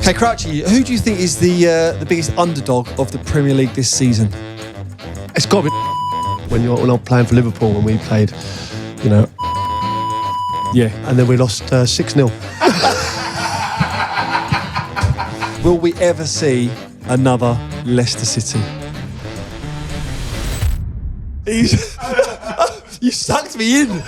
Okay, Crouchy, who do you think is the biggest underdog of the Premier League this season? It's got to be when I'm playing for Liverpool and we played, Yeah. and then we lost 6-0. Will we ever see another Leicester City? You sucked me in.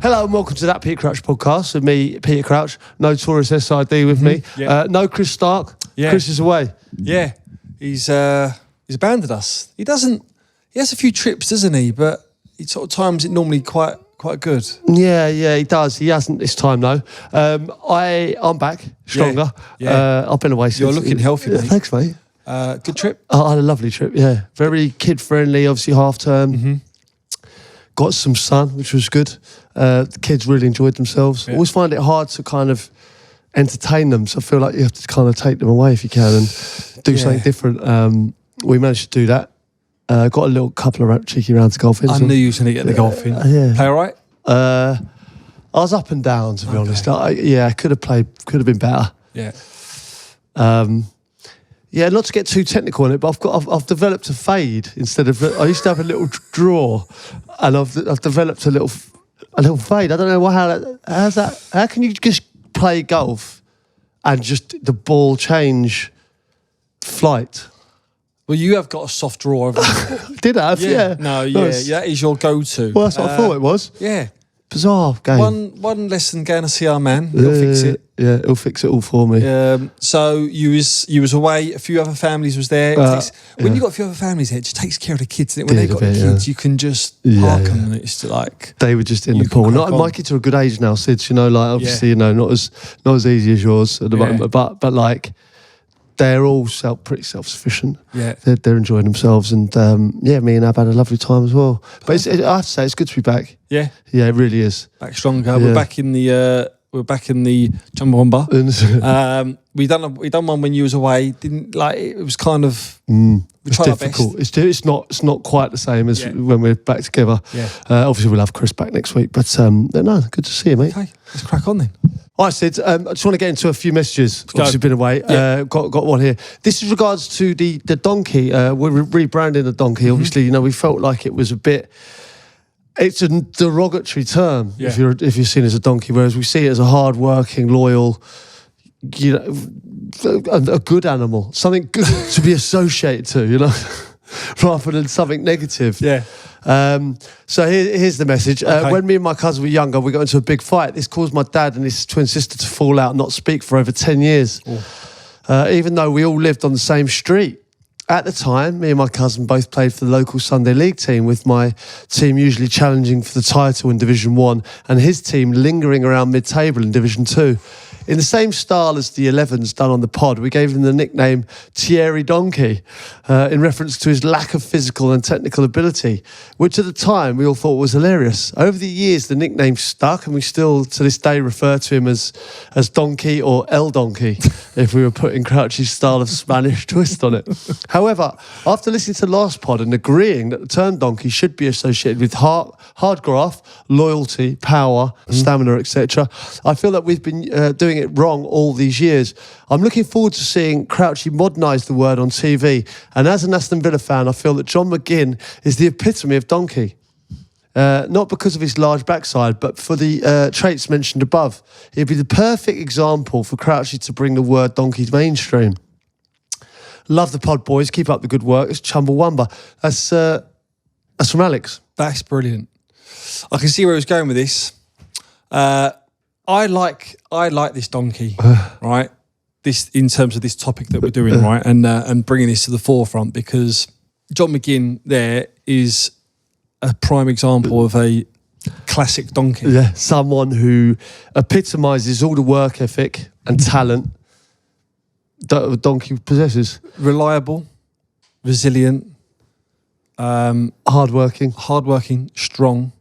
Hello and welcome to That Peter Crouch podcast with me, Peter Crouch, notorious SID with me. Yeah. No Chris Stark. Yeah. Chris is away. Yeah, he's abandoned us. He has a few trips, doesn't he? But he sort of times it normally quite good. Yeah, he does. He hasn't this time though. I'm back, stronger. Yeah. I've been away since. You're looking healthy, mate. Thanks, mate. Good trip. I had a lovely trip, yeah. Very kid-friendly, obviously half-term. Mm-hmm. Got some sun, which was good. The kids really enjoyed themselves. Yeah. Always find it hard to kind of entertain them, so I feel like you have to kind of take them away if you can and do something different. We managed to do that. Got a little couple of cheeky rounds of golf in. I knew you were going to get the golf in. Yeah. Play all right? I was up and down, to be honest. I could have been better. Yeah. Yeah, not to get too technical on it, but I've developed a fade instead of. I used to have a little draw, and I've developed a little fade. I don't know how's that. How can you just play golf and just the ball change flight? Well, you have got a soft draw. Did I? Yeah. No, yeah, Nice. that is your go-to. Well, that's what I thought it was. Yeah. Bizarre game. One lesson going to see our man. He'll fix it. Yeah, he'll fix it all for me. So you was away. A few other families was there. When you got a few other families there, it just takes care of the kids. When they've got kids, you can just park them, and it's like they were just in the pool. My kids are a good age now, Sid. Obviously, not as easy as yours at the moment, but like they're all pretty self-sufficient. Yeah, they're enjoying themselves, and me and Ab had a lovely time as well. But I have to say, it's good to be back. Yeah, it really is. Back stronger. Yeah. We're back in the Chumbawamba. we done one when you was away. Didn't like it was kind of it's difficult. It's not quite the same as when we're back together. Yeah. Obviously we'll have Chris back next week, but no, good to see you, mate. Okay, let's crack on then. All right, Sid. I just want to get into a few messages. Obviously, been away. Yeah. Got one here. This is regards to the donkey. We're rebranding the donkey. Obviously, we felt like it was a bit. It's a derogatory term if you're seen as a donkey, whereas we see it as a hard-working, loyal, a good animal, something good to be associated to, rather than something negative. Yeah. So here's the message. When me and my cousin were younger, we got into a big fight. This caused my dad and his twin sister to fall out and not speak for over 10 years, even though we all lived on the same street. At the time, me and my cousin both played for the local Sunday League team, with my team usually challenging for the title in Division 1 and his team lingering around mid-table in Division 2. In the same style as the 11s done on the pod, we gave him the nickname Thierry Donkey in reference to his lack of physical and technical ability, which at the time we all thought was hilarious. Over the years, the nickname stuck, and we still to this day refer to him as Donkey or El Donkey if we were putting Crouchy's style of Spanish twist on it. However, after listening to the last pod and agreeing that the term donkey should be associated with hard graft, loyalty, power, stamina, etc., I feel that we've been doing it wrong all these years. I'm looking forward to seeing Crouchy modernise the word on TV, and as an Aston Villa fan, I feel that John McGinn is the epitome of donkey. Not because of his large backside, but for the traits mentioned above. He'd be the perfect example for Crouchy to bring the word donkey mainstream. Love the pod, boys. Keep up the good work. It's Chumbawamba. That's from Alex. That's brilliant. I can see where he was going with this. I like this donkey, right? This in terms of this topic that we're doing, right, and bringing this to the forefront, because John McGinn there is a prime example of a classic donkey. Yeah, someone who epitomises all the work ethic and talent that a donkey possesses. Reliable, resilient, hardworking, strong,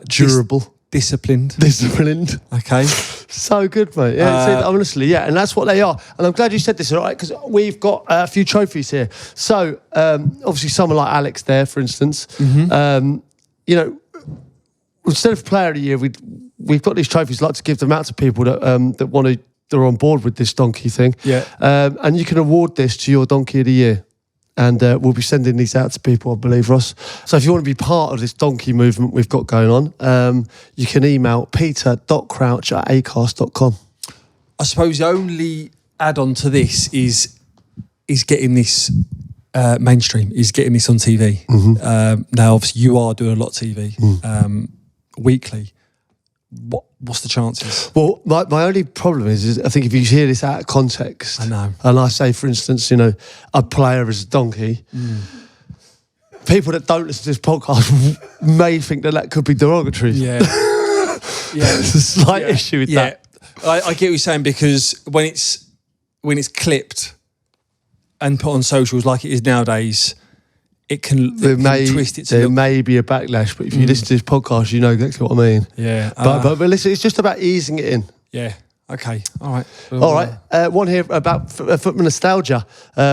durable. Disciplined. Okay. So good, mate. Yeah, honestly, yeah. And that's what they are. And I'm glad you said this, all right, because we've got a few trophies here. So, obviously, someone like Alex there, for instance, instead of Player of the Year, we've got these trophies. I'd like to give them out to people that want to are on board with this donkey thing. Yeah. And you can award this to your donkey of the year. And we'll be sending these out to people, I believe, Ross. So if you want to be part of this donkey movement we've got going on, you can email peter.crouch@acast.com. I suppose the only add-on to this is getting this mainstream, is getting this on TV. Now, obviously, you are doing a lot of TV weekly. What's the chances? Well, my only problem is I think if you hear this out of context, I know, and I say, for instance, you know, a player is a donkey, people that don't listen to this podcast may think that could be derogatory. Yeah. There's a slight issue with that. I get what you're saying, because when it's clipped and put on socials like it is nowadays, it can twist it to there may be a backlash, but if you listen to this podcast, you know exactly what I mean. Yeah. But listen, it's just about easing it in. Yeah. Okay. All right. All right. One here about football nostalgia.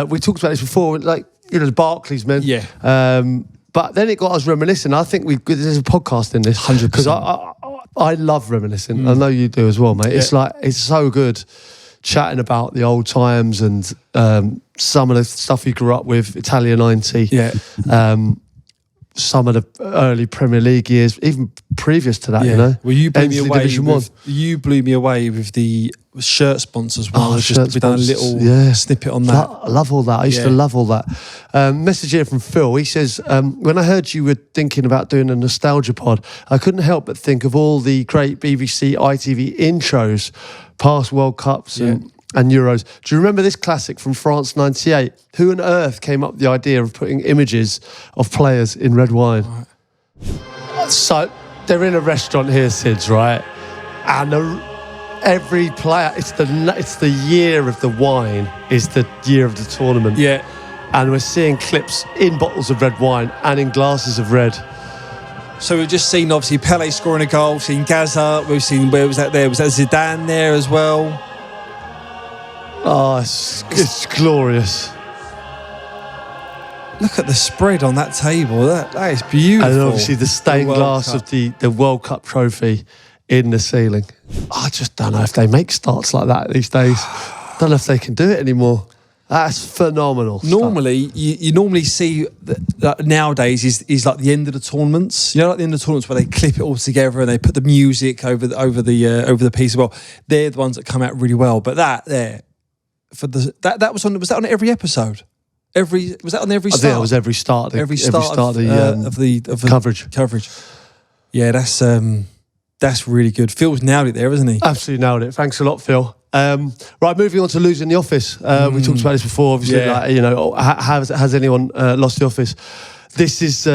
We talked about this before, like, you know, the Barclays men. Yeah. But then it got us reminiscing. I think there's a podcast in this. 100%. Because I love reminiscing. I know you do as well, mate. Yeah. It's like, it's so good chatting about the old times and some of the stuff you grew up with, Italia 90. Yeah. Some of the early Premier League years, even previous to that, you know. Well, you blew me Ensley away. Division 1. You blew me away with the shirt sponsors. Oh, we done a little snippet on that. I love all that. I used to love all that. Message here from Phil. He says, when I heard you were thinking about doing a nostalgia pod, I couldn't help but think of all the great BBC ITV intros, past World Cups and Euros. Do you remember this classic from France 98? Who on earth came up with the idea of putting images of players in red wine? Right. So they're in a restaurant here, Sids, right? And every player, it's the year of the wine, is the year of the tournament. Yeah. And we're seeing clips in bottles of red wine and in glasses of red. So we've just seen, obviously, Pele scoring a goal, seen Gaza, we've seen, where was that there? Was that Zidane there as well? Oh, it's glorious. Look at the spread on that table. That is beautiful. And obviously the stained glass of the World Cup trophy in the ceiling. I just don't know if they make starts like that these days. Don't know if they can do it anymore. That's phenomenal. Normally, you normally see that nowadays is like the end of the tournaments. You know, like the end of the tournaments where they clip it all together and they put the music over the piece as well. They're the ones that come out really well. But that was that on every episode? Was that on every start? I think it was every start. Every start of the coverage. Yeah, that's really good. Phil's nailed it there, hasn't he? Absolutely nailed it. Thanks a lot, Phil. Right, moving on to losing the office. We talked about this before. Obviously, like, you know, has anyone lost the office? This is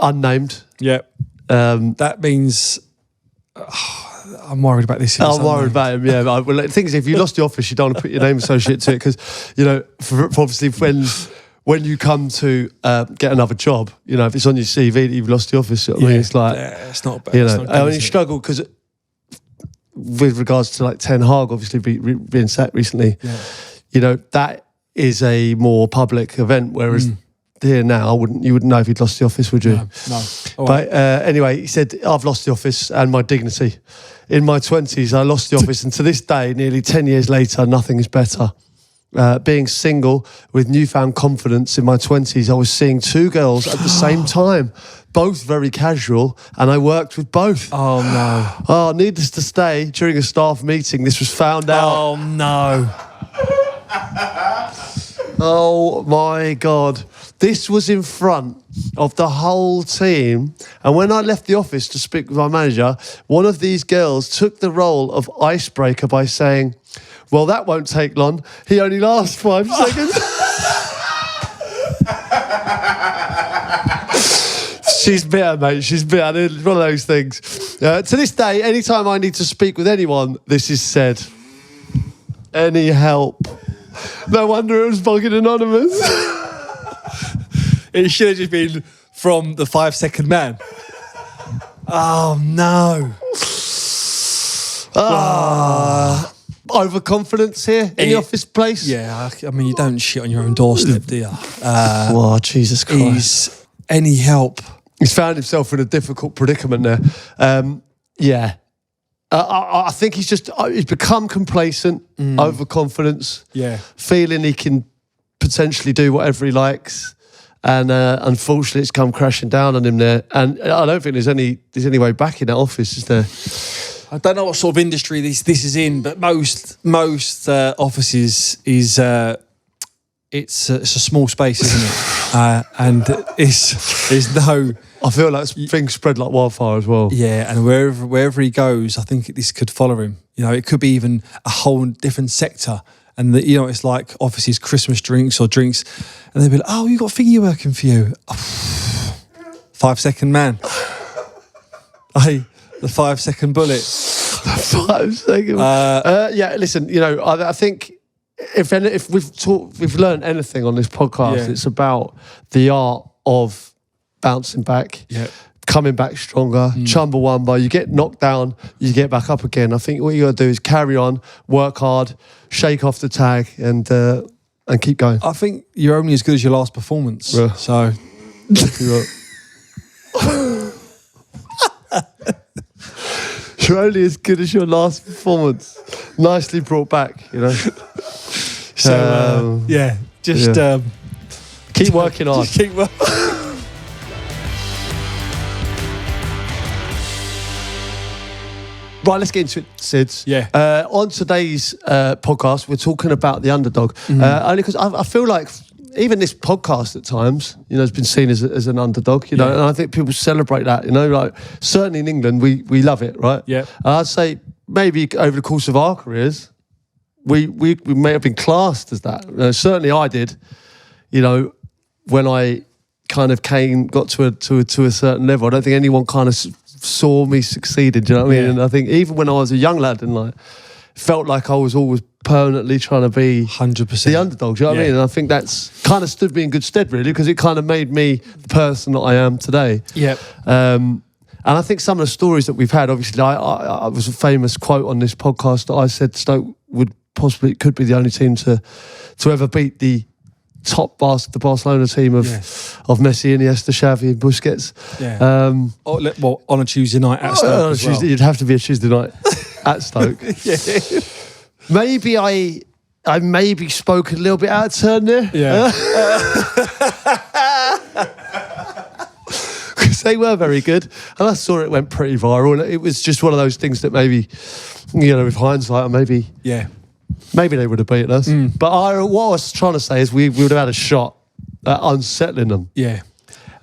unnamed. Yeah. That means I'm worried about this. I'm worried about him. Yeah. Well, the thing is, if you lost the office, you don't want to put your name associated to it, because, you know, for obviously when you come to get another job, you know, if it's on your CV that you've lost the office, I mean, it's like, it's not bad. You know, I mean, you struggle because with regards to like Ten Hag, obviously being sacked recently, you know, that is a more public event, whereas here now, you wouldn't know if you'd lost the office, would you? No. But anyway, he said, I've lost the office and my dignity. In my 20s, I lost the office, and to this day, nearly 10 years later, nothing is better. Being single with newfound confidence in my 20s, I was seeing two girls at the same time, both very casual, and I worked with both. Oh, no. Oh, needless to say, during a staff meeting, this was found out. Oh, no. Oh, my God. This was in front of the whole team. And when I left the office to speak with my manager, one of these girls took the role of icebreaker by saying, well, that won't take long. He only lasts 5 seconds. She's bitter, mate. She's bitter. It's one of those things. To this day, anytime I need to speak with anyone, this is said. Any help? No wonder it was fucking anonymous. It should have just been from the 5 second man. Oh, no. Overconfidence here in the office place? Yeah, I mean, you don't shit on your own doorstep, do you? Oh, Jesus Christ. Any help? He's found himself in a difficult predicament there. Yeah. I think he's become complacent, overconfidence, feeling he can potentially do whatever he likes. And unfortunately, it's come crashing down on him there. And I don't think there's any way back in that office, is there? I don't know what sort of industry this is in, but most offices is it's a small space, isn't it? And it's no. I feel like things spread like wildfire as well. Yeah, and wherever he goes, I think this could follow him. You know, it could be even a whole different sector. And it's like offices, Christmas drinks or drinks, and they'll be like, "Oh, you got a thingy working for you." 5 second man. Hey, the 5 second bullet. 5 second. Yeah, listen. I think if we've learned anything on this podcast, it's about the art of bouncing back. Yeah. Coming back stronger, Chumbawamba. You get knocked down, you get back up again. I think what you got to do is carry on, work hard, shake off the tag, and keep going. I think you're only as good as your last performance. Yeah. So, you're only as good as your last performance. Nicely brought back, So keep working hard. Just keep working. Right, let's get into it, Sids. Yeah. On today's podcast, we're talking about the underdog. Only because I feel like even this podcast at times, has been seen as an underdog, and I think people celebrate that, like certainly in England, we love it, right? Yeah. I'd say maybe over the course of our careers, we may have been classed as that. Certainly I did, when I kind of got to a certain level. I don't think anyone kind of saw me succeeded, do you know what I mean? And I think even when I was a young lad and felt like I was always permanently trying to be 100% the underdog, do you know what I mean? And I think that's kind of stood me in good stead, really, because it kind of made me the person that I am today. Yeah. And I think some of the stories that we've had, obviously, I was a famous quote on this podcast that I said Stoke could be the only team to ever beat the Barcelona team of Messi, Iniesta, Xavi, and Busquets. Yeah. On a Tuesday night at Stoke as well. You'd have to be a Tuesday night at Stoke. Yeah. Maybe I maybe spoke a little bit out of turn there. Yeah. Because they were very good, and I saw it went pretty viral. And it was just one of those things that maybe, with hindsight, maybe they would have beaten us. But what I was trying to say is we would have had a shot at unsettling them. Yeah.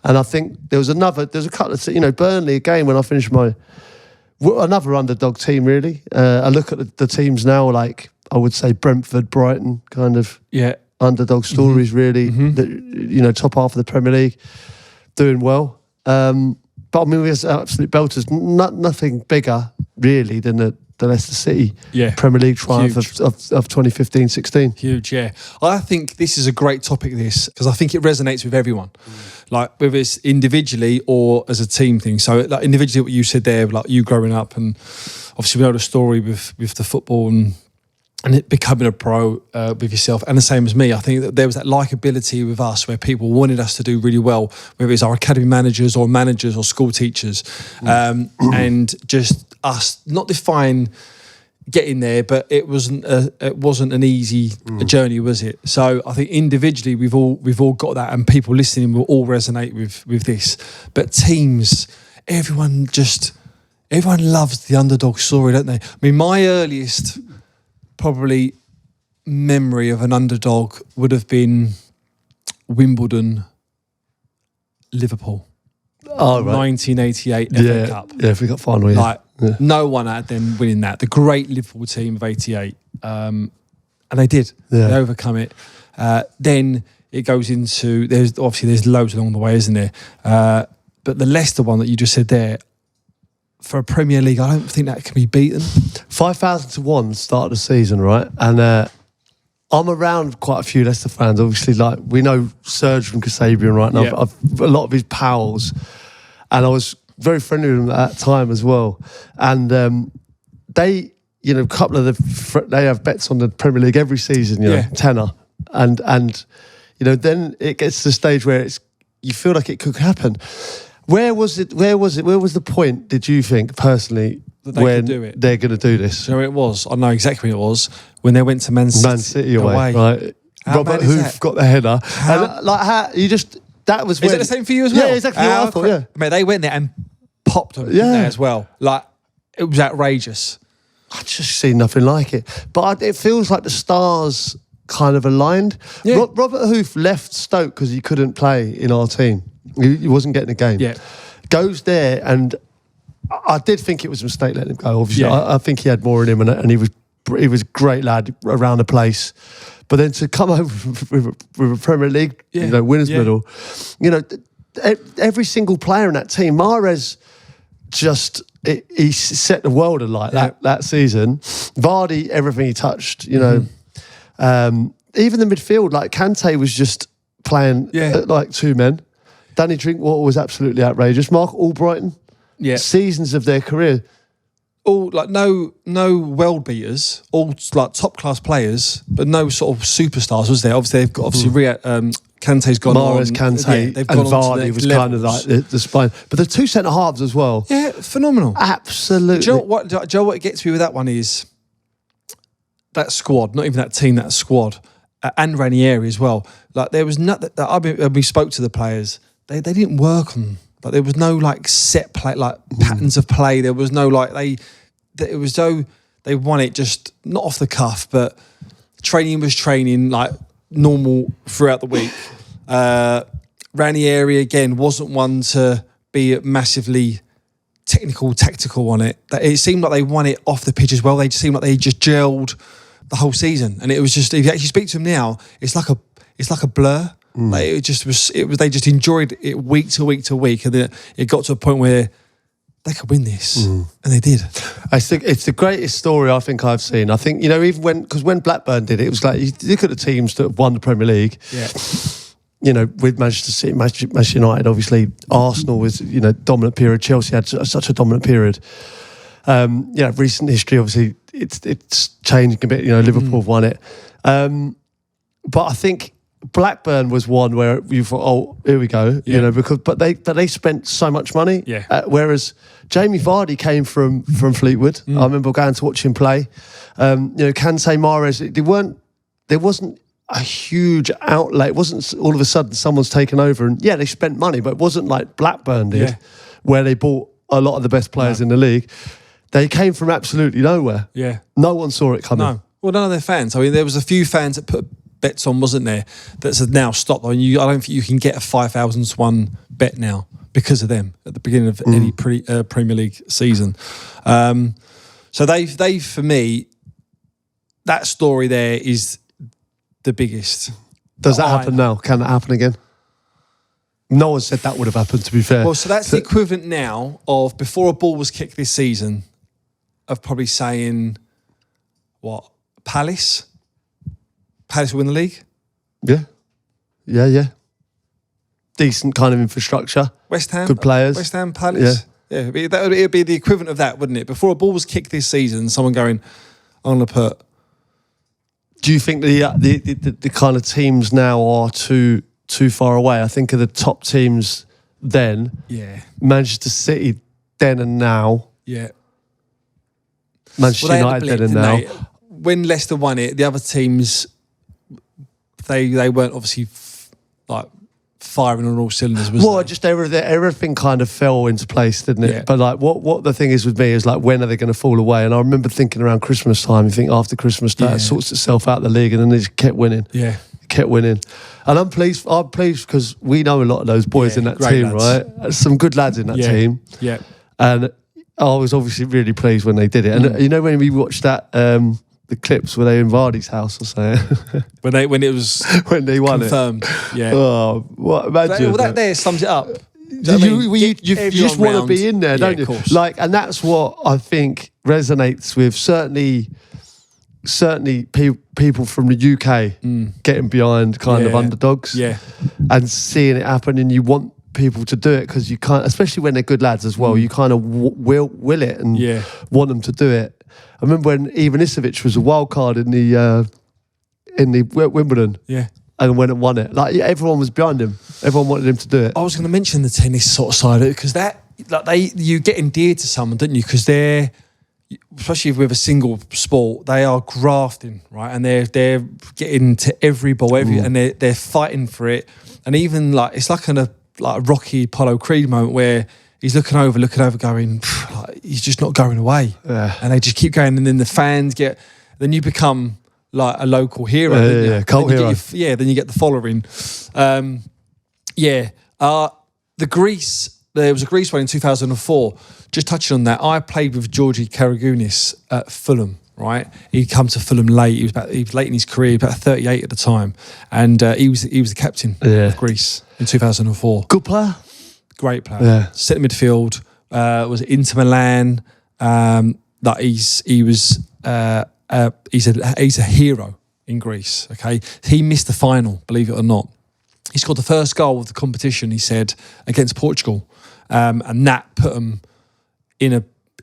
And I think there's a couple of, Burnley again, when I finished another underdog team, really. I look at the teams now, like I would say Brentford, Brighton, kind of underdog stories, really. That, top half of the Premier League, doing well. But I mean, we have absolute belters. Nothing bigger, really, than the Leicester City Premier League triumph of 2015-16. Huge, yeah. I think this is a great topic, because I think it resonates with everyone. Like, whether it's individually or as a team thing. So, like, individually, what you said there, like you growing up, and obviously we know the story with the football and it becoming a pro with yourself, and the same as me. I think that there was that likability with us where people wanted us to do really well, whether it's our academy managers or school teachers, and just us not define getting there, but it wasn't an easy journey, was it? So I think individually we've all got that, and people listening will all resonate with this. But teams, everyone loves the underdog story, don't they? I mean, my earliest probably memory of an underdog would have been Wimbledon, Liverpool. Oh, right. 1988 FA Cup. Yeah, FA Cup final, No one had them winning that. The great Liverpool team of 88. And they did. Yeah. They overcome it. Then it goes into, there's loads along the way, isn't there? But the Leicester one that you just said there, for a Premier League, I don't think that can be beaten. 5,000 to 1 start of the season, right? And I'm around quite a few Leicester fans. Obviously, like we know Serge from Kasabian right now. Yeah. A lot of his pals, and I was very friendly with them at that time as well. And they, a couple of they have bets on the Premier League every season. Tenner, and then it gets to the stage where you feel like it could happen. Where was it? Where was the point, did you think, personally, that they could do it. They're going to do this. You know, it was. I know exactly when it was when they went to Man City away. Right? Robert Hoof got the header. And like how you just that was. Is it the same for you as well? Yeah, exactly what I thought. Yeah, mate, they went there and popped them there as well. Like it was outrageous. I just see nothing like it. But it feels like the stars kind of aligned. Yeah. Robert Hoof left Stoke because he couldn't play in our team. He wasn't getting a game. Yeah. Goes there, and I did think it was a mistake letting him go. Obviously, I think he had more in him, and he was a great lad around the place. But then to come over with a Premier League, winners medal, every single player in that team, Mahrez just he set the world alight that season. Vardy, everything he touched, even the midfield, like Kante was just playing like two men. Danny Drinkwater was absolutely outrageous. Mark Albrighton, seasons of their career. All like no world beaters, all like top class players, but no sort of superstars, was there? Obviously, they've got Kante's gone Mahrez, on. Kante, they've and gone on Vardy to was levels. kind of like the spine. But the two centre halves as well. Yeah, phenomenal. Absolutely. Do you know what gets me with that one is that squad, not even that team, that squad, and Ranieri as well. Like there was nothing. We spoke to the players. They didn't work on. Like there was no like set play, like patterns of play. There was no like it was though they won it just not off the cuff, but training was training like normal throughout the week. Ranieri again wasn't one to be massively tactical on it. It seemed like they won it off the pitch as well. They just seemed like they just gelled the whole season, and it was just if you actually speak to them now, it's like a blur. Like it just was. It was. They just enjoyed it week to week to week, and then it got to a point where they could win this, and they did. I think it's the greatest story I think I've seen. I think even when Blackburn did it, it was like you look at the teams that have won the Premier League. Yeah. With Manchester City, Manchester United, obviously Arsenal was dominant period. Chelsea had such a dominant period. Recent history, obviously it's changing a bit. Liverpool have won it, but I think Blackburn was one where you thought, oh, here we go, but they spent so much money. Yeah. Whereas Jamie Vardy came from Fleetwood. I remember going to watch him play. Kante, Mahrez, there wasn't a huge outlay. It wasn't all of a sudden someone's taken over and they spent money, but it wasn't like Blackburn did, where they bought a lot of the best players in the league. They came from absolutely nowhere. Yeah. No one saw it coming. No. Well, none of their fans. I mean, there was a few fans that put bets on, wasn't there? That's now stopped. I mean, I don't think you can get a 5,000 to 1 bet now because of them at the beginning of any Premier League season. So they for me, that story there is the biggest. Does that happen now? Can that happen again? No one said that would have happened, to be fair. Well, so that's the equivalent now of before a ball was kicked this season of probably saying, what, Palace will win the league? Yeah. Decent kind of infrastructure. West Ham. Good players. West Ham, Palace. Yeah, it would be the equivalent of that, wouldn't it? Before a ball was kicked this season, someone going, I'm going to put... Do you think the kind of teams now are too far away? I think of the top teams then. Yeah. Manchester City then and now. Yeah. Manchester United then and now. When Leicester won it, the other teams, they weren't obviously firing on all cylinders, was they? Just everything kind of fell into place, didn't it? Yeah. But like, what the thing is with me is like, when are they going to fall away? And I remember thinking around Christmas time, you think after Christmas that sorts itself out of the league, and then they just kept winning. Yeah. Kept winning. And I'm pleased because we know a lot of those boys in that team, lads. right? Some good lads in that team. Yeah. And I was obviously really pleased when they did it. And when we watched that, the clips where they in Vardy's house or something. when it was when they won confirmed. Yeah. Oh, what imagine. That there sums it up. You just want to be in there, don't you? Of course. And that's what I think resonates with certainly people from the UK getting behind kind of underdogs, and seeing it happen, and you want people to do it because you can't, especially when they're good lads as well. You kind of will it and want them to do it. I remember when Ivanisevic was a wild card in the Wimbledon, and went and won it. Everyone was behind him. Everyone wanted him to do it. I was going to mention the tennis sort of side of it because you get endeared to someone, didn't you? Because they're especially with a single sport, they are grafting, right? And they're getting to every ball, and they're fighting for it. And even like it's like a Rocky Apollo Creed moment where he's looking over, going, like, he's just not going away. Yeah. And they just keep going, and then the fans then you become like a local hero. Cult hero. Then you get the following. There was a Greece one in 2004. Just touching on that, I played with Georgi Karagounis at Fulham, right? He'd come to Fulham late. He was late in his career, about 38 at the time. And he was the captain of Greece in 2004. Good player. Great player. Yeah. Centre midfield, was at Inter Milan. He's a hero in Greece, okay? He missed the final, believe it or not. He scored the first goal of the competition, he said, against Portugal. And that put them in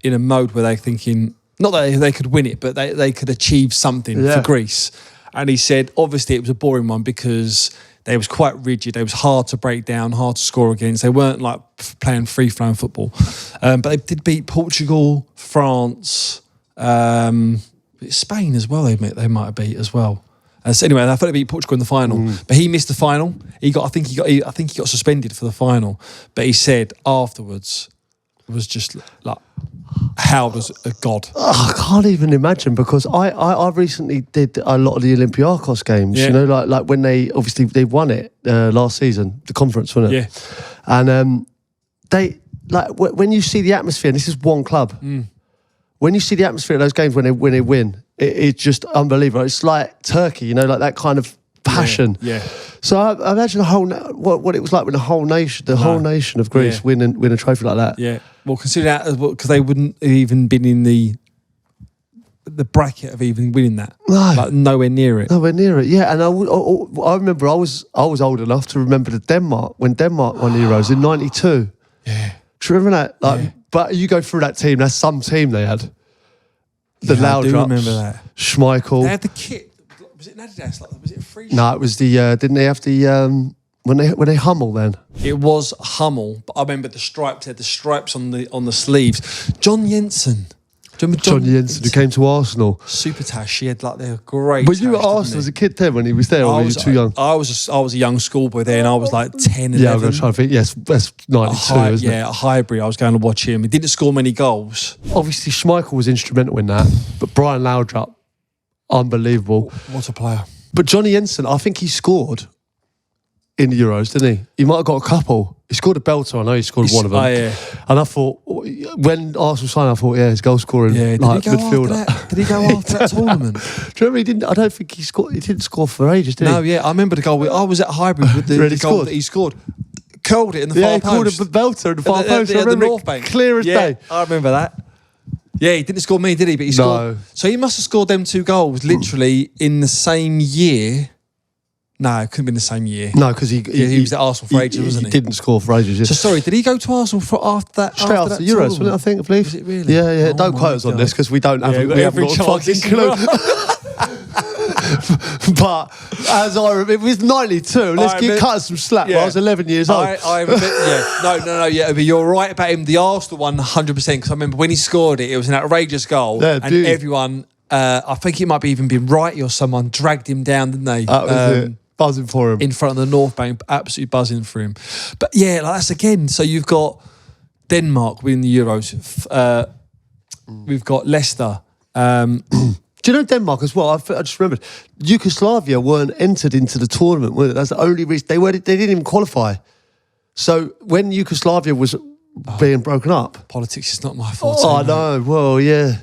a mode where they're thinking, not that they could win it, but they could achieve something for Greece. And he said, obviously it was a boring one because they was quite rigid. They was hard to break down, hard to score against. They weren't like playing free-flowing football. But they did beat Portugal, France, Spain as well. They might have beat as well. So anyway, I thought they beat Portugal in the final, but he missed the final. I think he got suspended for the final. But he said afterwards, it was just like, how does a god? Oh, I can't even imagine, because I recently did a lot of the Olympiacos games. You know, like when they won it last season, the conference, wasn't it? Yeah. And they like when you see the atmosphere. And this is one club. When you see the atmosphere of those games when they win, it's just unbelievable. It's like Turkey, you know, like that kind of passion. Yeah. So I imagine what it was like when the whole nation of Greece win a trophy like that. Yeah. Well, consider that as well, because they wouldn't have even been in the bracket of even winning that. No. Like nowhere near it. Nowhere near it. Yeah. And I remember I was old enough to remember when Denmark won the Euros in '92. Yeah. Do you remember that? But you go through that team. That's some team they had. The I do Laudrups, remember that. Schmeichel. They had the kit. Was it an Adidas? Was it a free? No, it was the. Didn't they have the when they Hummel then? It was Hummel, but I remember the stripes. They had the stripes on the sleeves. John Jensen. Do you remember John Jensen, who came to Arsenal. Super Tash. He had like the great. But you were at Arsenal as a kid then when he was there, or were you too young? I was a young schoolboy there, and I was like 10, 11. Yeah, I'm going to try to think. Yes, that's 92, isn't it? Yeah, at Highbury, I was going to watch him. He didn't score many goals. Obviously, Schmeichel was instrumental in that, but Brian Laudrup, unbelievable. What a player. But Johnny Jensen, I think he scored in the Euros, didn't he? He might have got a couple. He scored a belter. I know he scored one of them. Yeah. And I thought, when Arsenal signed, I thought, his goal scoring, midfielder. Did he go after that tournament? Do you remember he didn't? I don't think he scored. He didn't score for ages, did he? No, yeah, I remember the goal. I was at Highbury with the goal that he scored. Curled it in the far post. Yeah, he called a belter in the far post. I remember the North Bank. Clear as day. I remember that. Yeah, he didn't score me, did he? But he scored. So he must have scored them 2 goals literally in the same year. No, it couldn't have been the same year. No, because he was at Arsenal for ages, wasn't he? He didn't score for ages. Yeah. So sorry, did he go to Arsenal after that? Straight after the Euros, wasn't it? I believe. Was it really? Yeah. Don't quote us on this because we don't have. We haven't got a fucking clue. But as I remember, it was '92. Let's cut us some slack. I was 11 years old. But you're right about him. The Arsenal one, 100%. Because I remember when he scored it, it was an outrageous goal, and everyone. I think it might be even been Wrighty or someone dragged him down, didn't they? That was it. Buzzing for him in front of the North Bank, absolutely buzzing for him. But yeah, like that's again. So you've got Denmark winning the Euros. We've got Leicester. Do you know Denmark as well? I just remembered Yugoslavia weren't entered into the tournament, were they? That's the only reason they didn't even qualify. So when Yugoslavia was being broken up, politics is not my fault. Oh, I know. Well, yeah.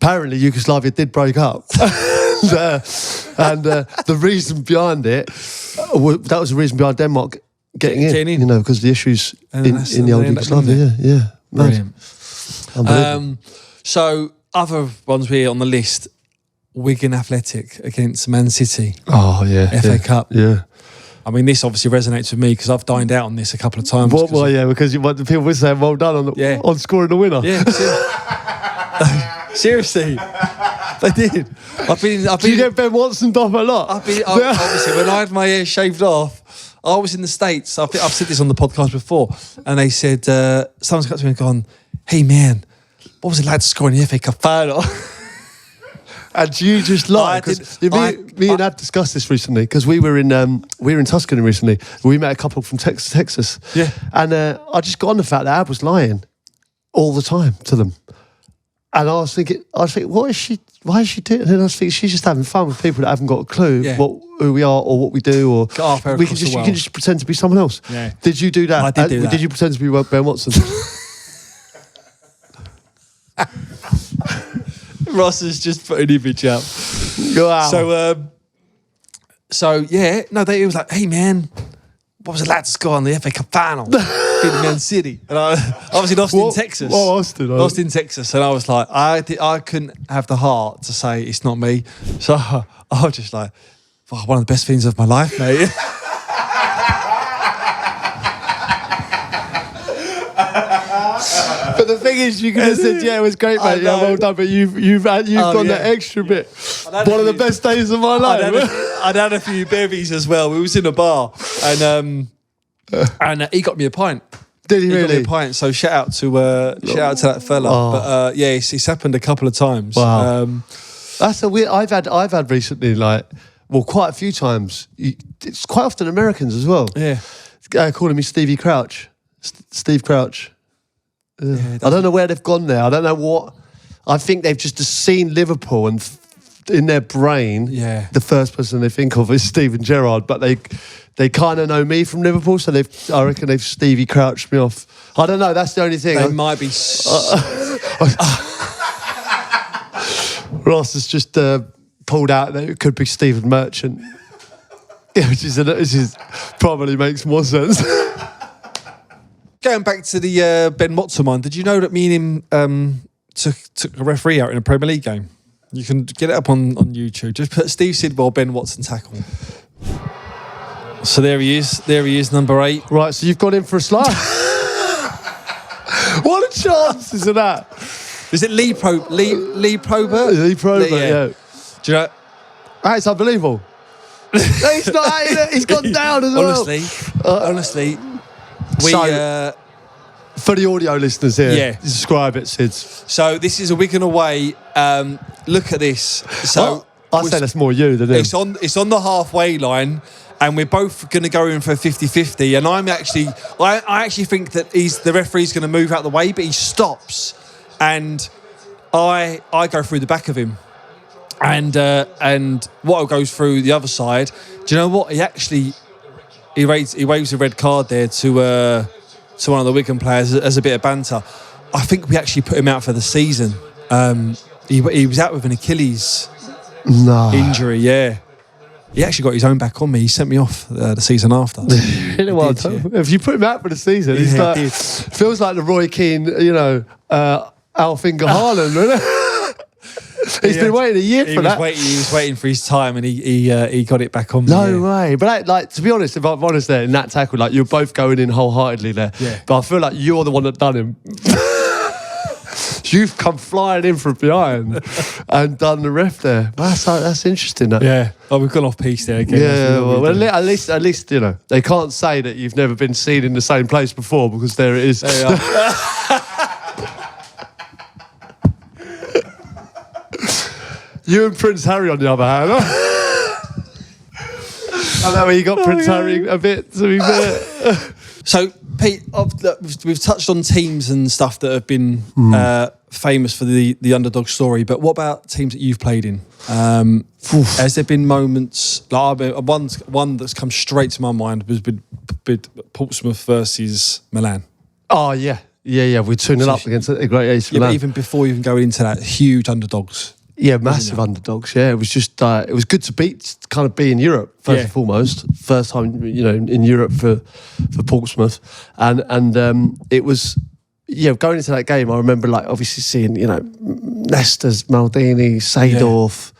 Apparently, Yugoslavia did break up. And the reason behind it, that was the reason behind Denmark getting in. You know, because the issues in the old Yugoslavia. Yeah. Brilliant. So, other ones here on the list, Wigan Athletic against Man City. Oh, yeah. FA Cup. Yeah. I mean, this obviously resonates with me because I've dined out on this a couple of times. Because the people were saying well done on scoring the winner. Yeah. Seriously, they did. Do you get Ben Watson off a lot? Obviously, when I had my hair shaved off, I was in the States. I've said this on the podcast before, and they said someone's got to me and gone, "Hey man, what was it like to score in the FA Cup final? And you just lie. Me and Ad discussed this recently because we were in Tuscany recently. We met a couple from Texas. Yeah. And I just got on the fact that Ad was lying all the time to them. And I was thinking, why is she doing it? And then I was thinking, she's just having fun with people that haven't got a clue who we are or what we do, or you can just pretend to be someone else. Yeah. Did you do that? I did do that. Did you pretend to be Ben Watson? Ross has just put an image up. Wow. It was like, hey man, what was it like to score on the FA Cup final? In Man City. And I was in Austin, Texas. Austin, Texas. And I was like, I couldn't have the heart to say it's not me. So I was just like, one of the best things of my life, mate. But the thing is, you could have said, yeah, it was great, mate. Yeah, well done. But you've gone that extra bit. One of the best days of my life. I'd had a few bevies as well. We was in a bar and he got me a pint. Did he really? Got me a pint. So shout out to that fella. Oh. But it's happened a couple of times. Wow. That's a weird. I've had recently, quite a few times. It's quite often Americans as well. Yeah. Calling me Stevie Crouch. Steve Crouch. Yeah, I don't know where they've gone there. I don't know what. I think they've just seen Liverpool and in their brain, the first person they think of is Steven Gerrard, but they kind of know me from Liverpool, so I reckon they've Stevie Crouched me off. I don't know. That's the only thing. They might be. Ross has just pulled out that it could be Stephen Merchant, which is probably makes more sense. Going back to the Ben Watson one, did you know that me and him took a referee out in a Premier League game? You can get it up on YouTube. Just put Steve Sidwell, Ben Watson tackle. So there he is, number 8. Right, so you've gone in for a slide. What a chances of that? Is it Lee Probert? Lee Probert, yeah. Do you know? That's unbelievable. He's not. He's gone down as well. Honestly, for the audio listeners here, describe it, Sids. So this is a Wigan away. Look at this. So I say that's more you than him. It's on the halfway line, and we're both going to go in for a 50-50. And I actually think that the referee's going to move out the way, but he stops, and I go through the back of him, and Watto goes through the other side. Do you know what? He waves a red card there to one of the Wigan players as a bit of banter. I think we actually put him out for the season. He was out with an Achilles injury, yeah. He actually got his own back on me. He sent me off the season after. If you put him out for the season, feels like the Roy Keane, Alf-Inge Haaland, isn't it? He's been waiting a year for that. He was waiting for his time, and he got it back on me. No way. But to be honest, if I'm honest there, in that tackle, you're both going in wholeheartedly there. Yeah. But I feel like you're the one that done him. You've come flying in from behind and done the ref there. That's interesting. That. Yeah. Oh, we've gone off piece there again. Yeah. Well, at least they can't say that you've never been seen in the same place before, because there it is. There you are. You and Prince Harry, on the other hand. I know you got Prince Harry a bit, to be fair. So, Pete, we've touched on teams and stuff that have been famous for the underdog story, but what about teams that you've played in? Has there been moments, one that's come straight to my mind was with Portsmouth versus Milan. Oh, yeah. Yeah, we tuned it up against a great Ace Milan. But even before even going into that, huge underdogs. Yeah, massive underdogs. Yeah, it was just it was good to be in Europe first and foremost. First time in Europe for Portsmouth, and it was going into that game. I remember obviously seeing Leicester's Maldini, Seedorf,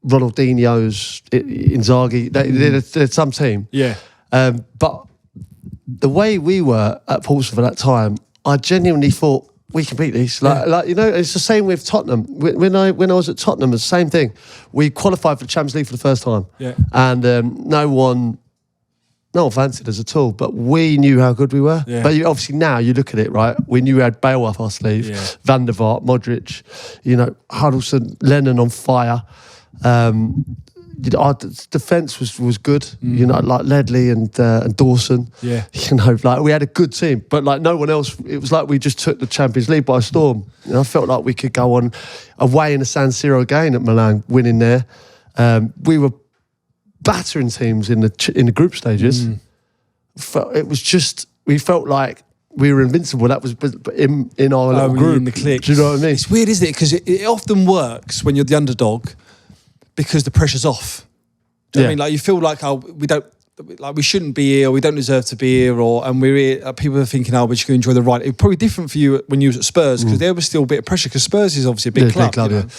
Ronaldinho's, Inzaghi. They're some team. Yeah, but the way we were at Portsmouth at that time, I genuinely thought, we can beat these. It's the same with Tottenham. When I was at Tottenham, it's the same thing. We qualified for the Champions League for the first time. Yeah. And no one no one fancied us at all, but we knew how good we were. Yeah. But obviously now you look at it, right? We knew we had Bale up our sleeve, Van der Vaart, Modric, Huddleston, Lennon on fire. Our defence was good, like Ledley and Dawson. Yeah. Like we had a good team, but like no one else. It was like we just took the Champions League by storm. I felt like we could go on away in a San Siro again at Milan, winning there. We were battering teams in the group stages. It was just, we felt like we were invincible. That was in our little group. In the clique. Do you know what I mean? It's weird, isn't it? Because it often works when you're the underdog because the pressure's off. Do you know what I mean? Like you feel like, we shouldn't be here, or we don't deserve to be here, and we're here. People are thinking, we're just going to enjoy the ride. It was probably different for you when you was at Spurs, because there was still a bit of pressure, because Spurs is obviously a big club.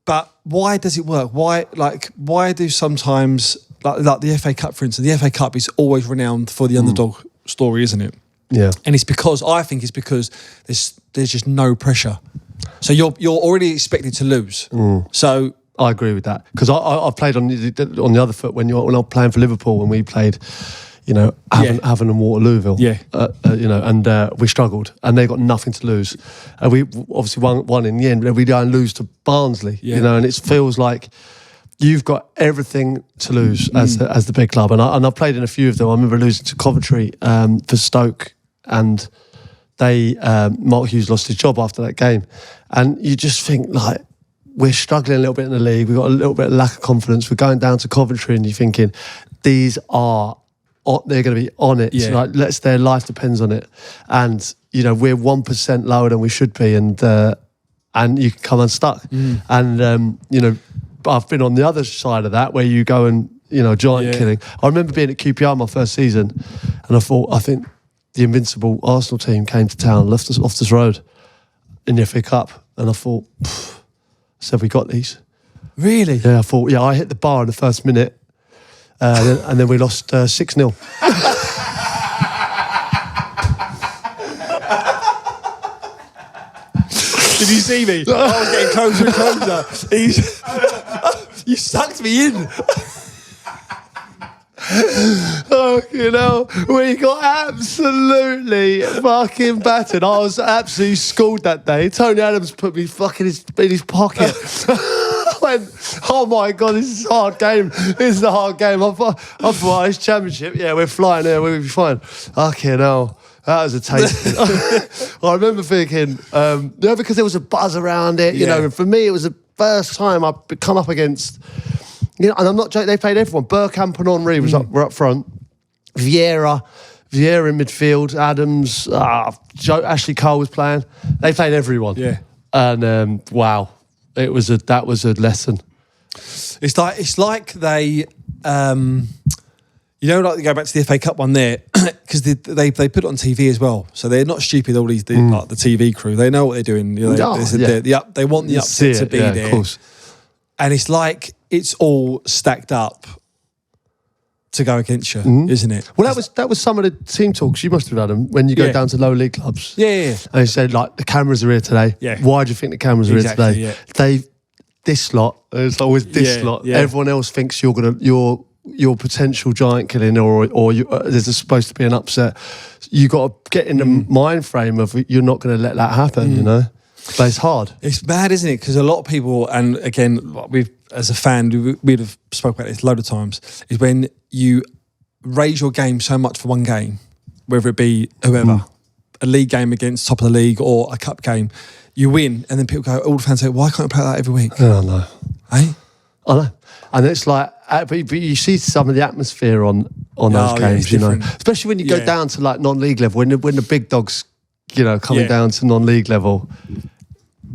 But why does it work? Why do sometimes, like the FA Cup, for instance, the FA Cup is always renowned for the underdog story, isn't it? Yeah. And I think it's because there's just no pressure. So you're already expected to lose. So I agree with that, because I played on the other foot when I was playing for Liverpool, when we played, Havant and Waterlooville. Yeah. And we struggled, and they got nothing to lose. And we obviously won in the end. We go and lose to Barnsley, and it feels like you've got everything to lose as the big club. And I've played in a few of them. I remember losing to Coventry for Stoke, and Mark Hughes lost his job after that game. And you just think, like, we're struggling a little bit in the league. We've got a little bit of lack of confidence. We're going down to Coventry, and you're thinking, they're going to be on it. Yeah. Like, their life depends on it. And, we're 1% lower than we should be, and you can come unstuck. And, I've been on the other side of that, where you go and, giant killing. I remember being at QPR my first season, and I think the invincible Arsenal team came to town, left us off this road in the FA Cup, and I thought, so we got these. really, Yeah, I thought, I hit the bar in the first minute, and then we lost 6-0. Did you see me? I was getting closer and closer. You sucked me in. We got absolutely fucking battered. I was absolutely schooled that day. Tony Adams put me fucking in his pocket. I went, oh my God, this is a hard game. This is a hard game. I thought, it's championship. Yeah, we're flying there. We'll be fine. Fucking hell. That was a taste. I remember thinking, because there was a buzz around it, and for me, it was the first time I'd come up against, and I'm not joking, they played everyone. Bergkamp and Henry were up front. Vieira in midfield. Adams, Ashley Cole was playing. They played everyone. Yeah. And wow, that was a lesson. It's like they, like they go back to the FA Cup one there, because they put it on TV as well. So they're not stupid, all these like the TV crew. They know what they're doing. They want the upset to be there. Of course. And it's like it's all stacked up to go against you, isn't it? Well, that was some of the team talks you must have had them when you go down to lower league clubs. Yeah. And they said, like, the cameras are here today. Yeah. Why do you think the cameras are here today? Yeah. This lot, it's always this lot. Yeah. Everyone else thinks your potential giant killing, or there's supposed to be an upset. You got to get in the mind frame of you're not going to let that happen, But it's hard. It's mad, isn't it? Because a lot of people, and again, as a fan, we'd have spoken about this a load of times, is when you raise your game so much for one game, whether it be whoever, a league game against top of the league or a cup game, you win, and then people go, all the fans say, why can't I play that every week? Oh, no. Eh? I know. And it's like, but you see some of the atmosphere on those games, especially when you go down to like non-league level, when the big dogs, coming down to non-league level.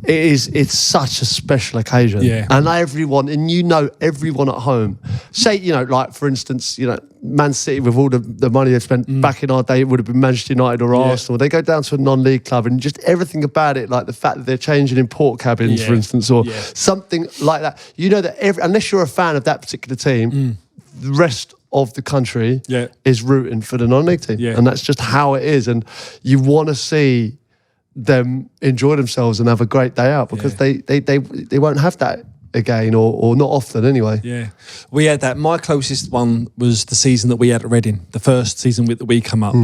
It's such a special occasion. Yeah. And everyone at home, say, like for instance, Man City, with all the money they've spent back in our day, it would have been Manchester United or Arsenal. They go down to a non-league club, and just everything about it, like the fact that they're changing in port cabins, for instance, or something like that. That unless you're a fan of that particular team, the rest of the country is rooting for the non-league team. Yeah. And that's just how it is. And you want to see them enjoy themselves and have a great day out, because they won't have that again, or not often anyway. Yeah, we had that. My closest one was the season that we had at Reading, the first season that we come up.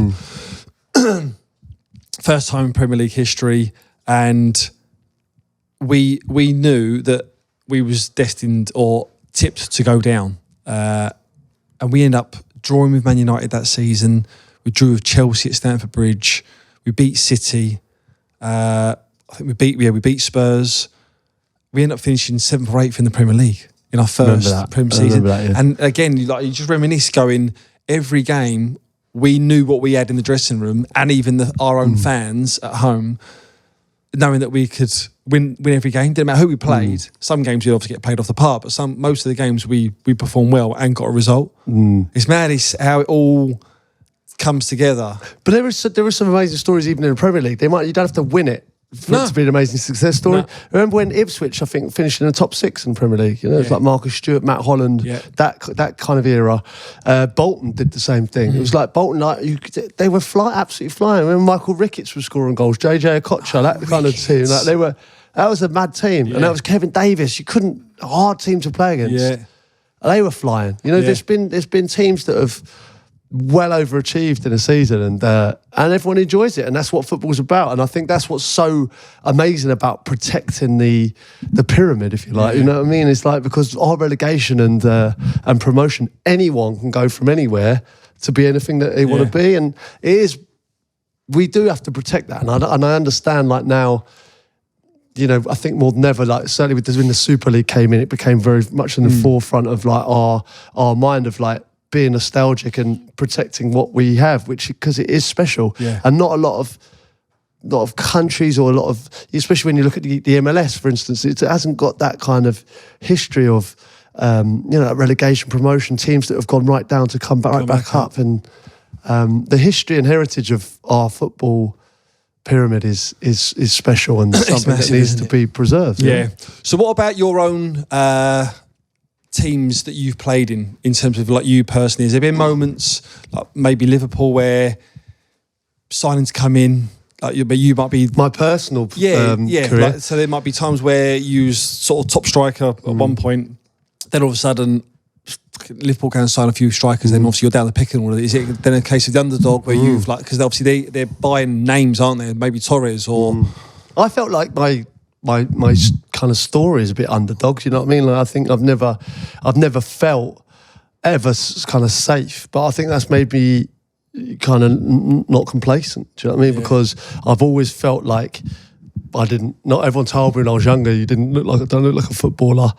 First time in Premier League history, and we knew that we was destined or tipped to go down, and we end up drawing with Man United that season. We drew with Chelsea at Stamford Bridge. We beat City. I think we beat Spurs. We end up finishing 7th or 8th in the Premier League in our first Premier season. Yeah. And again, you just reminisce going, every game, we knew what we had in the dressing room and even our own fans at home, knowing that we could win every game. Didn't matter who we played. Some games we obviously get played off the park, but most of the games we performed well and got a result. It's mad how it all comes together. But there are some amazing stories even in the Premier League. You don't have to win it for it to be an amazing success story. Remember when Ipswich, I think, finished in the top 6 in Premier League? You know, it's like Marcus Stewart, Matt Holland, that kind of era. Bolton did the same thing. It was like Bolton, they were absolutely flying. When Michael Ricketts was scoring goals, JJ Okocha, that kind of team. That was a mad team, and that was Kevin Davis. A hard team to play against. Yeah, they were flying. You know, there's been teams that have well overachieved in a season, and everyone enjoys it, and that's what football's about. And I think that's what's so amazing about protecting the pyramid, if you like. You know what I mean? It's like, because our relegation and promotion, anyone can go from anywhere to be anything that they want to be, and we do have to protect that. And I understand, like, now, you know, I think more than ever, like, certainly when the Super League came in, it became very much in the forefront of like our mind of like being nostalgic and protecting what we have, because it is special, and not a lot of countries, or a lot of, especially when you look at the MLS, for instance, it hasn't got that kind of history of relegation, promotion, teams that have gone right down to come back up, and the history and heritage of our football pyramid is special, and something massive, that needs to be preserved. Yeah. So what about your own teams that you've played in terms of like you personally? Has there been moments like maybe Liverpool where signings come in, but you might be my personal career? Like, so there might be times where you was sort of top striker at one point, then all of a sudden Liverpool can sign a few strikers, then obviously you're down the picking order. Is it then a case of the underdog where you've like, because obviously they're buying names, aren't they? Maybe Torres or. I felt like my kind of story is a bit underdogs, you know what I mean? Like, I think I've never felt ever kind of safe, but I think that's maybe kind of not complacent, do you know what I mean? Yeah. Because I've always felt like not everyone told me when I was younger, you don't look like a footballer,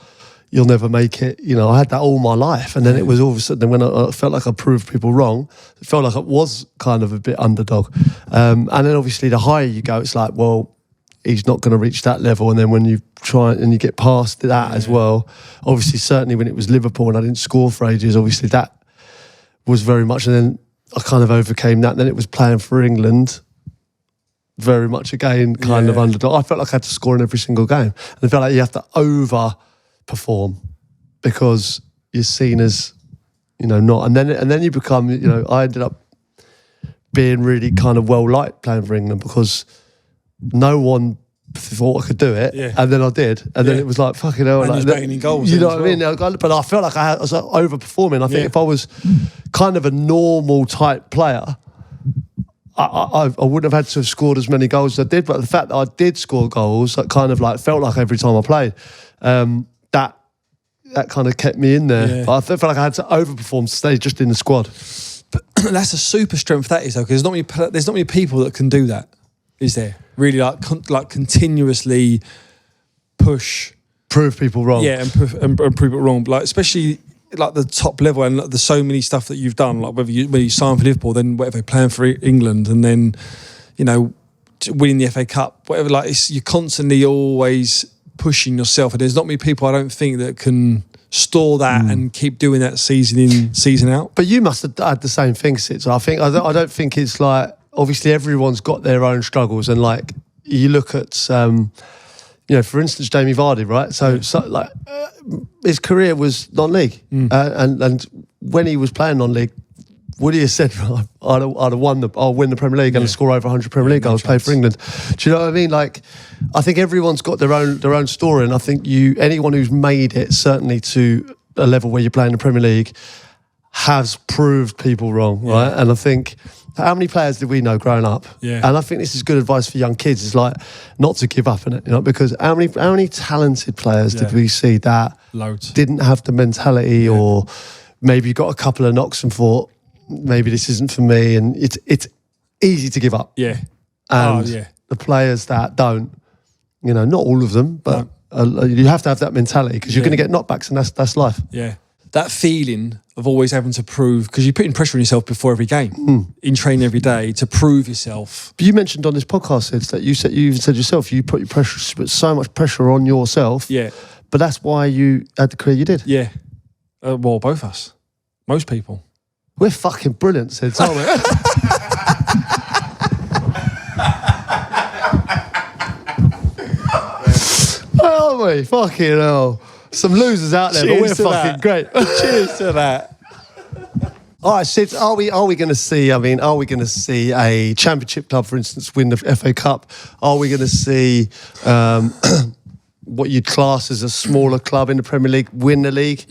you'll never make it. You know, I had that all my life, and then it was all of a sudden, when I felt like I proved people wrong, it felt like it was kind of a bit underdog. And then obviously the higher you go, it's like, well, he's not going to reach that level. And then when you try and you get past that as well, obviously, certainly when it was Liverpool and I didn't score for ages, obviously that was very much, and then I kind of overcame that. And then it was playing for England, very much again, kind of underdog. I felt like I had to score in every single game. And I felt like you have to overperform because you're seen as, you know, not. And then you become, you know, I ended up being really kind of well liked playing for England because no one thought I could do it, and then I did, and then it was like, fucking hell, and like, banging in goals, you know what I mean? But I felt like I was overperforming. I think if I was kind of a normal type player, I wouldn't have had to have scored as many goals as I did. But the fact that I did score goals, that kind of like felt like every time I played, that kind of kept me in there. Yeah. But I felt like I had to overperform to stay just in the squad. But that's a super strength, that is, though, because there's not many people that can do that, is there? Really, like continuously prove people wrong. Yeah, and prove it wrong. Like, especially like the top level, and like, there's so many stuff that you've done. Like when you sign for Liverpool, then whatever, playing for England, and then, you know, winning the FA Cup, whatever. Like, you're constantly always pushing yourself, and there's not many people, I don't think, that can store that and keep doing that season in, season out. But you must have had the same thing, Sid. So I don't think it's like, obviously everyone's got their own struggles, and like you look at, you know, for instance, Jamie Vardy, right? So like his career was non-league, and when he was playing non-league, Woody has said, I'd have won I'll win the Premier League and score over 100 Premier League goals, play for England. Do you know what I mean? Like, I think everyone's got their own story, and I think anyone who's made it, certainly to a level where you're playing the Premier League, has proved people wrong, right? And I think, how many players did we know growing up? Yeah. And I think this is good advice for young kids, is like, not to give up in it, you know, because how many talented players did we see that Loads. didn't have the mentality, or maybe got a couple of knocks and thought, maybe this isn't for me, and it's easy to give up. Yeah. And the players that don't, you know, not all of them, but you have to have that mentality, because you're going to get knockbacks, and that's life. Yeah. That feeling of always having to prove, because you're putting pressure on yourself before every game, in training every day, to prove yourself. But you mentioned on this podcast, Sid, that you even said yourself, you put so much pressure on yourself. Yeah. But that's why you had the career you did. Yeah. Well, both us. Most people. We're fucking brilliant, Sid, aren't we? Aren't we? Fucking hell. Some losers out there, but we're fucking great. Cheers to that. All right, Sid, are we going to see, are we going to see a championship club, for instance, win the FA Cup? Are we going to see what you'd class as a smaller club in the Premier League win the league?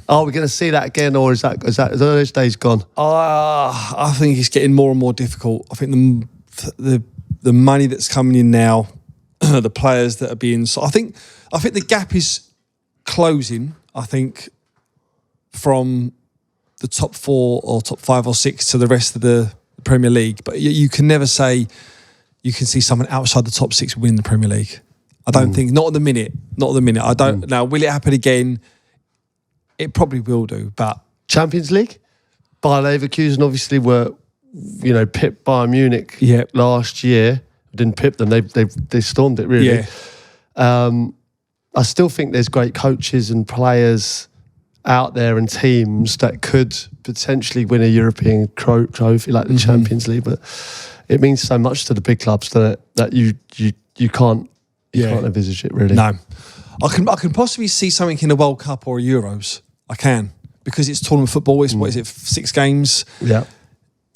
Are we going to see that again, or is those days gone? I think it's getting more and more difficult. I think the money that's coming in now, the players that are being... I think the gap is closing, I think, from the top 4 or top 5 or 6 to the rest of the Premier League. But you can never say you can see someone outside the top 6 win the Premier League. I don't think, not at the minute. I don't. Now, will it happen again? It probably will do, but... Champions League? Bayer Leverkusen obviously were, you know, pipped Bayern Munich last year. Didn't pip them, they stormed it, really. Yeah. I still think there's great coaches and players out there and teams that could potentially win a European trophy like the Champions League, but it means so much to the big clubs that you can't envisage it, really. No. I can possibly see something in the World Cup or Euros. I can, because it's tournament football. It's, what is it, 6 games? Yeah.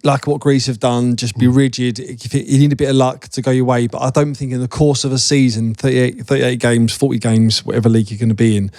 Like what Greece have done, just be rigid. You need a bit of luck to go your way, but I don't think in the course of a season, 38 games, 40 games, whatever league you're going to be in,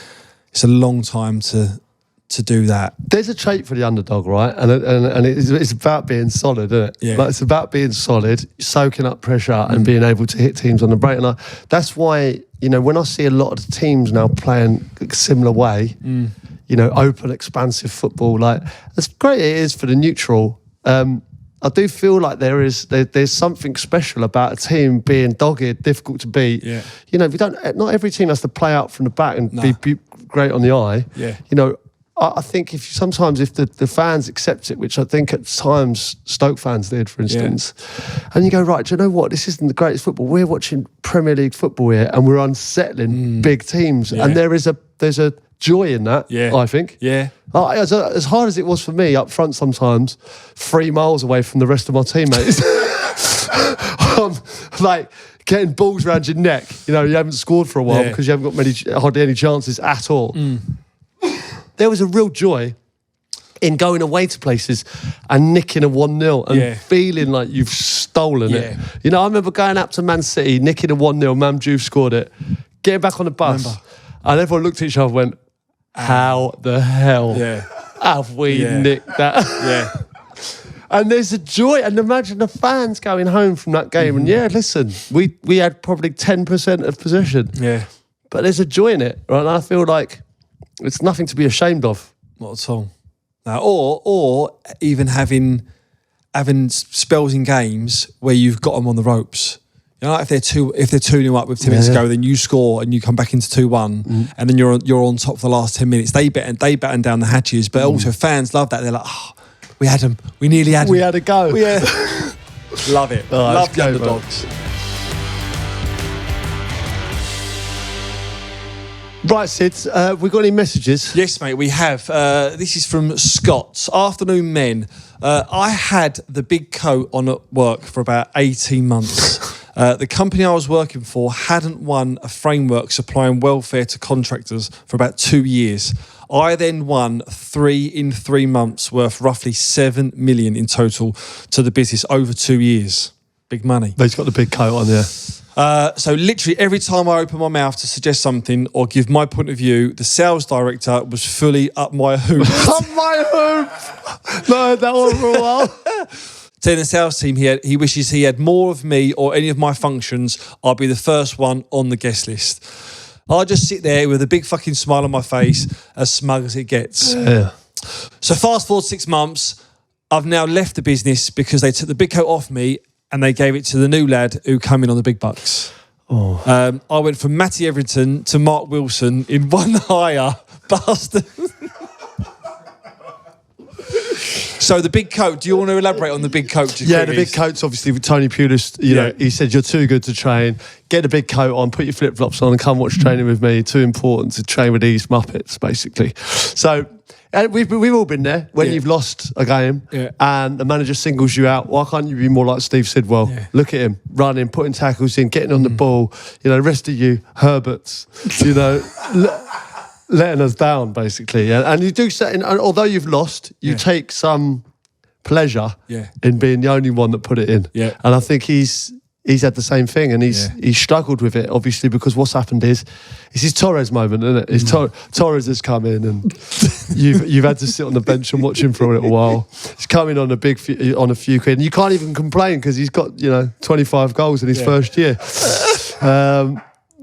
it's a long time to do that. There's a trait for the underdog, right? And it's about being solid, isn't it? Yeah. Like, it's about being solid, soaking up pressure and being able to hit teams on the break. And that's why, you know, when I see a lot of the teams now playing a similar way, you know, open, expansive football, like, as great it is for the neutral, I do feel like there's something special about a team being dogged, difficult to beat. Yeah. You know, not every team has to play out from the back and be great on the eye. Yeah. You know, I think if the fans accept it, which I think at times Stoke fans did, for instance, and you go, right, do you know what? This isn't the greatest football. We're watching Premier League football here, and we're unsettling big teams, and there's a joy in that. Yeah. I think. Yeah. As hard as it was for me up front, sometimes 3 miles away from the rest of my teammates, like getting balls around your neck. You know, you haven't scored for a while because you haven't got hardly any chances at all. There was a real joy in going away to places and nicking a 1-0 and feeling like you've stolen it. You know, I remember going up to Man City, nicking a 1-0, Mamdouh scored it, getting back on the bus, and everyone looked at each other and went, how the hell have we nicked that? Yeah. And there's a joy, and imagine the fans going home from that game, and listen, we had probably 10% of possession. Yeah. But there's a joy in it, right? And I feel like it's nothing to be ashamed of. Not at all. Now, or even having spells in games where you've got them on the ropes. You know, like if they're 2-0 up with 10 minutes to go, then you score and you come back into 2-1, and then you're on top for the last 10 minutes. They batten down the hatches, but also fans love that. They're like, oh, we had them. We nearly had them. We had a go. Love it. Oh, love the underdogs. Right, Sid, we got any messages? Yes, mate, we have. This is from Scott. Afternoon, men. I had the big coat on at work for about 18 months. The company I was working for hadn't won a framework supplying welfare to contractors for about 2 years. I then won 3 in 3 months worth roughly 7 million in total to the business over 2 years. Big money. But he's got the big coat on there. So literally every time I open my mouth to suggest something or give my point of view, the sales director was fully up my hoop. Up my hoop! No, that one for a while. Telling the sales team he wishes he had more of me or any of my functions, I'll be the first one on the guest list. I just sit there with a big fucking smile on my face, as smug as it gets. Yeah. So fast forward 6 months, I've now left the business because they took the big coat off me and they gave it to the new lad who come in on the big bucks. Oh. I went from Matty Everton to Mark Wilson in one hire, bastard. So the big coat, do you want to elaborate on the big coat? Yeah, the big coat's obviously with Tony Pulis. You know, he said, you're too good to train. Get the big coat on, put your flip-flops on and come watch training with me. Too important to train with these Muppets, basically. So and we've all been there when you've lost a game and the manager singles you out. Why can't you be more like Steve Sidwell? Yeah. Look at him, running, putting tackles in, getting on the ball. You know, the rest of you, Herberts, you know, letting us down, basically. And you do say, and although you've lost, you take some pleasure in being the only one that put it in. Yeah. And I think he's had the same thing, and he's struggled with it, obviously, because what's happened is it's his Torres moment, isn't it? It's Torres has come in, and you've had to sit on the bench and watch him for a little while. He's coming on on a few quid, and you can't even complain because he's got 25 goals in his first year.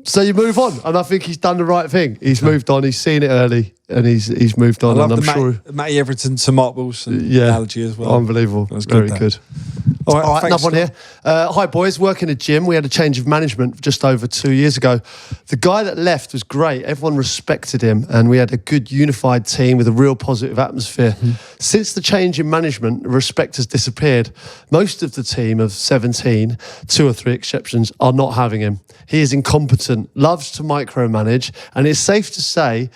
So you move on, and I think he's done the right thing. He's moved on. He's seen it early, and he's moved on. I love and I'm sure Matty Everton to Mark Wilson analogy as well. Unbelievable. That was very good. All right, another one here. Hi, boys. Work in a gym. We had a change of management just over 2 years ago. The guy that left was great. Everyone respected him, and we had a good unified team with a real positive atmosphere. Since the change in management, respect has disappeared. Most of the team of 17, 2 or 3 exceptions, are not having him. He is incompetent, loves to micromanage, and it's safe to say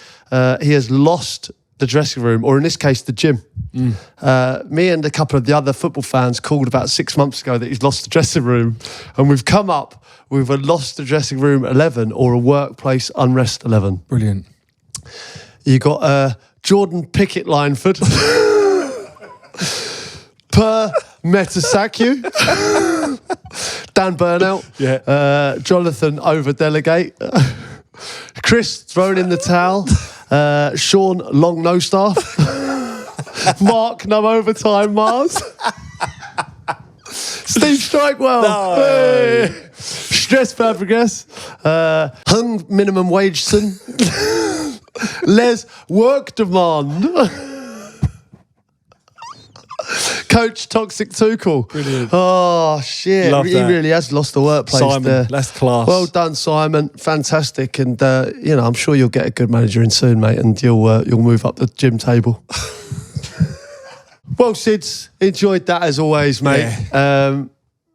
he has lost the dressing room, or in this case, the gym. Me and a couple of the other football fans called about 6 months ago that he's lost the dressing room, and we've come up with a lost the dressing room 11 or a workplace unrest 11. Brilliant. You got Jordan Pickett Lineford, Per Mertesackey, Dan Burnout, Jonathan Overdelegate, Chris throwing in the towel, Sean Long No Staff, Mark No Overtime Mars, Steve Strikewell, hey. Stress Fabregas, Hung Minimum Wage Son, Les Work Demand, Coach Toxic Tuchel. Brilliant. Oh shit! Love he that. really has lost the workplace. Simon, there. that's class. Well done, Simon. Fantastic, and I'm sure you'll get a good manager in soon, mate, and you'll move up the gym table. Well, Sids, enjoyed that as always, mate. Yeah.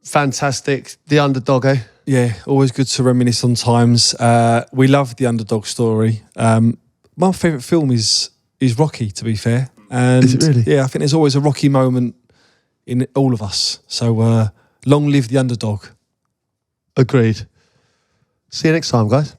Fantastic. The underdog, eh? Yeah, always good to reminisce on times. We love the underdog story. My favourite film is Rocky, to be fair. And is it really? Yeah, I think there's always a Rocky moment in all of us. So long live the underdog. Agreed. See you next time, guys.